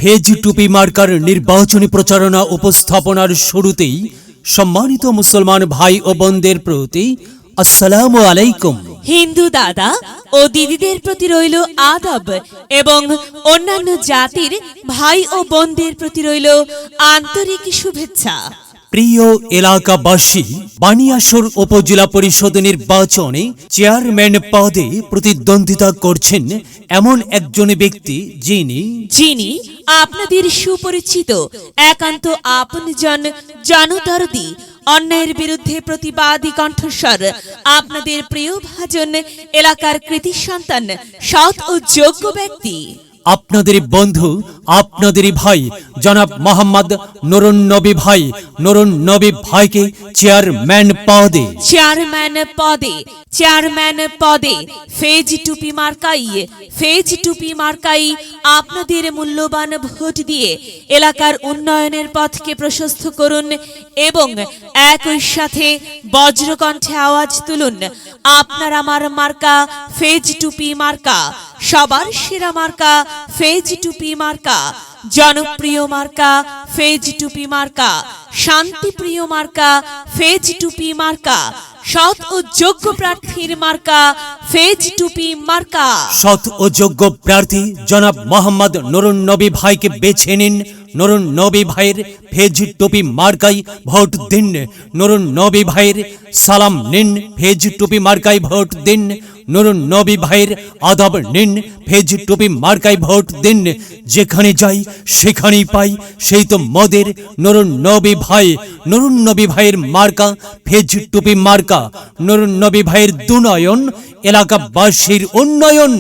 Phase টুপি marker নির্বাচনী প্রচারণা উপস্থাপনার শুরুতেই সম্মানিত মুসলমান ভাই ও বোনদের প্রতি আসসালামু আলাইকুম। হিন্দু দাদা ও দিদিদের প্রতি রইল আদব এবং অন্যান্য জাতির ভাই ও বোনদের প্রতি রইল আন্তরিক শুভেচ্ছা। প্রিয় এলাকাবাসী, বানিয়াশোর উপজেলা পরিষদ নির্বাচনে চেয়ারম্যান পদে প্রতিদ্বন্দ্বিতা করছেন এমন একজন ব্যক্তি যিনি আপনাদের সুপরিচিত, একান্ত আপনজন, জনদরদি, অন্যায়ের বিরুদ্ধে প্রতিবাদী কণ্ঠস্বর, আপনাদের প্রিয় ভাজন, এলাকার কৃতি সন্তান, সৎ ও যোগ্য ব্যক্তি, আপনাদের বন্ধু, আপনাদেরই ভাই জনাব মোহাম্মদ নুরুন নবী ভাইকে চেয়ারম্যান পদে ফেজ টুপি মার্কাই আপনাদের মূল্যবান ভোট দিয়ে এলাকার উন্নয়নের পথকে প্রশস্ত করুন এবং একই সাথে বজ্রকণ্ঠে আওয়াজ তুলুন, আপনার আমার মার্কা ফেজ টুপি মার্কা, সবার সেরা মার্কা ফেজ টুপি মার্কা, জনপ্রিয় মার্কা ফেজ টুপি মার্কা, শান্তিপ্রিয় মার্কা ফেজ টুপি মার্কা, সৎ ও যোগ্য প্রার্থীর মার্কা ফেজ টুপি মার্কা। সৎ ও যোগ্য প্রার্থী জনাব মোহাম্মদ নুরুন নবী ভাইকে বেছে নিন। নুরুন নবী ভাইয়ের ফেজ টুপি মার্কাই ভোট দিন। নুরুন নবী ভাইয়ের সালাম নিন, ফেজ টুপি মার্কাই ভোট দিন। নুরুন নবী ভাইয়ের আদব নিন, ফেজ টুপি মার্কাই ভোট দিন। যেখানে যাই সেখানেই পাই সেই তো মদের নুরুন নবী ভাইয়ের মার্কা ফেজ টুপি মার্কা। নুরুন নবী ভাইয়ের দুনয়ন, এলাকাবাসীর উন্নয়ন।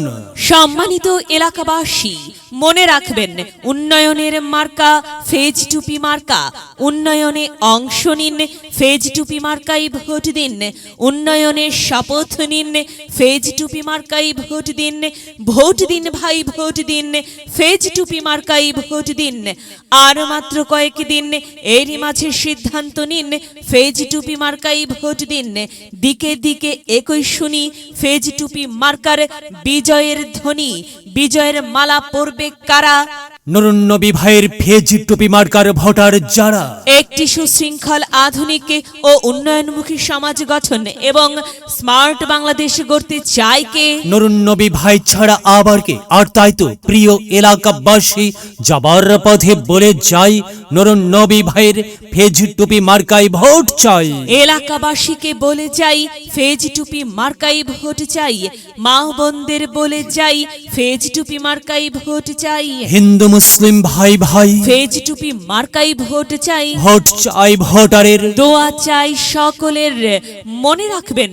সম্মানিত এলাকাবাসী, মনে রাখবেন, উন্নয়নের মার্কা ফেজ টুপি মার্কা। উন্নয়নে অংশ নিন, ফেজ টুপি মার্কাই ভোট দিন। উন্নয়নের শপথ নিন, ফেজ টুপি মার্কাই ভোট দিন। ভোট দিন ভাই, ভোট দিন, ফেজ টুপি মার্কাই ভোট দিন। আর মাত্র কয়েকদিন, এরই মাঝে সিদ্ধান্ত নিন, ফেজ টুপি মার্কাই ভোট দিন। দিকে দিকে একই শুনি, ফেজ টুপি মার্কার বিজয়ের ধ্বনি, বিজয়ের মালা পরবে কারা? নুরুন নবী ভাইয়ের ফেজ টুপি মার্কার ভোটার যারা একটি সুশৃঙ্খল, আধুনিক ও উন্নয়নমুখী সমাজ গঠন এবং স্মার্ট বাংলাদেশ গড়তে চায় কে? নুরুন নবী ভাই ছাড়া আবার কে? আর তাই তো প্রিয় এলাকাবাসী, যাবার পথে বলে যাই, নুরুন নবী ভাইয়ের ফেজ টুপি মার্কাই ভোট চাই। এলাকাবাসীকে বলে যাই, ফেজ টুপি মার্কাই ভোট চাই। মা বোনদের বলে যাই, ফেজ টুপি মার্কাই ভোট চাই। হিন্দু মুসলিম ভাই ফেজ টুপি মার্কাই ভোট চাই। ভোট চাই ভোটারের, দোয়া চাই সকলের। মনে রাখবেন,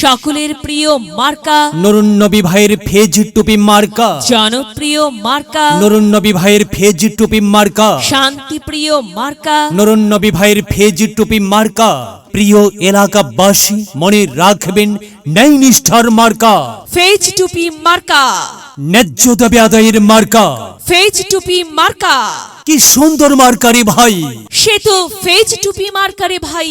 সকলের প্রিয় মার্কা নুরুন নবী ভাইয়ের ফেজ টুপি মার্কা, জনপ্রিয় মার্কা নুরুন নবী ভাইয়ের ফেজ টুপি মার্কা, শান্তিপ্রিয় মার্কা নুরুন নবী ভাইয়ের ফেজ টুপি মার্কা। প্রিয় এলাকাবাসী, মনে রাখবেন, ন্যায় নিষ্ঠার মার্কা ফেজ টুপি মার্কা, ন্যায্য দাবি আদায়ের মার্কা ফেজ টুপি মার্কা। কি সুন্দর মার্কারে ভাই, সে তো ফেজ টুপি মার্কারে ভাই।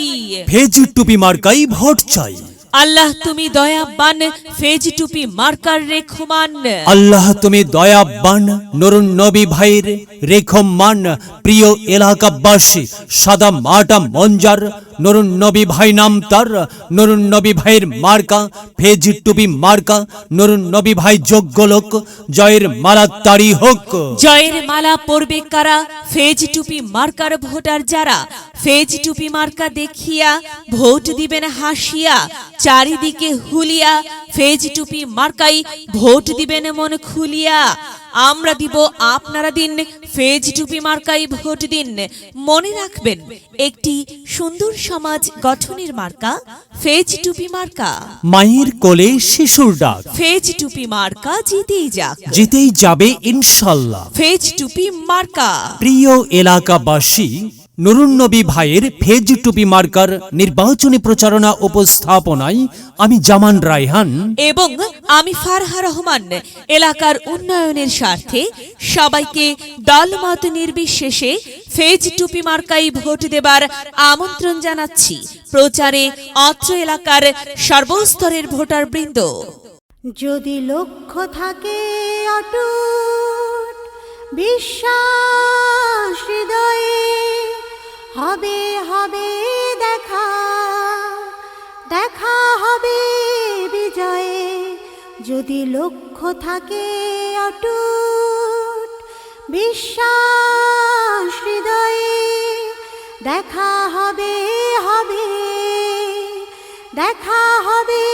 ফেজ টুপি মার্কাই ভোট চাই। আল্লাহ তুমি দয়াবান, ফেজ টুপি মার্কার রেখমান। আল্লাহ তুমি দয়াবান, নুরুন নবী ভাইয়ের রেখমান। প্রিয় এলাকাবাসী, সাদা মাটা মঞ্জার নুরুন নবী ভাই নাম তার। নুরুন নবী ভাইয়ের মার্কা ফেজ টুপি মার্কা। নুরুন নবী ভাই যোগ্য লোক, জয়ের মালা তারি হোক। জয়ের মালা পরবে কারা? ফেজ টুপি মার্কার ভোটার যারা। ফেজ টুপি মার্কা দেখিয়া ভোট দিবেন হাসিয়া, চারিদিকে হুলিয়া। ফেজ টুপি মার্কাই ভোট দিবেন মন খুলিয়া। আমরা দিব, আপনারা দিন, ফেজ টুপি মার্কাই ভোট দিন। মনে রাখবেন, একটি সুন্দর সমাজ গঠনের মার্কা ফেজ টুপি মার্কা। মায়ের কোলে শিশুর ডাক, ফেজ টুপি মার্কা জিতেই যাক, জিতেই যাবে ইনশাল্লাহ। ফেজ টুপি মার্কা। প্রিয় এলাকাবাসী, নুরুন নবী ভাইয়ের ফেজ টুপি মার্কার নির্বাচনী প্রচারণা উপস্থাপনায় আমি জামান রায়হান এবং আমি ফারহা রহমান এলাকার উন্নয়নের স্বার্থে সবাইকে দলমত নির্বিশেষে ফেজ টুপি মার্কাই ভোট দেবার আমন্ত্রণ জানাচ্ছি। প্রচারে অত্র এলাকার সর্বস্তরের ভোটার বৃন্দ। যদি লক্ষ্য থাকে অটুট বিশ্বাস হবে হবে দেখা, দেখা হবে বিজয়ে, যদি লক্ষ্য থাকে অটুট বিশ্বাস হৃদয়ে। দেখা হবে হবে, দেখা হবে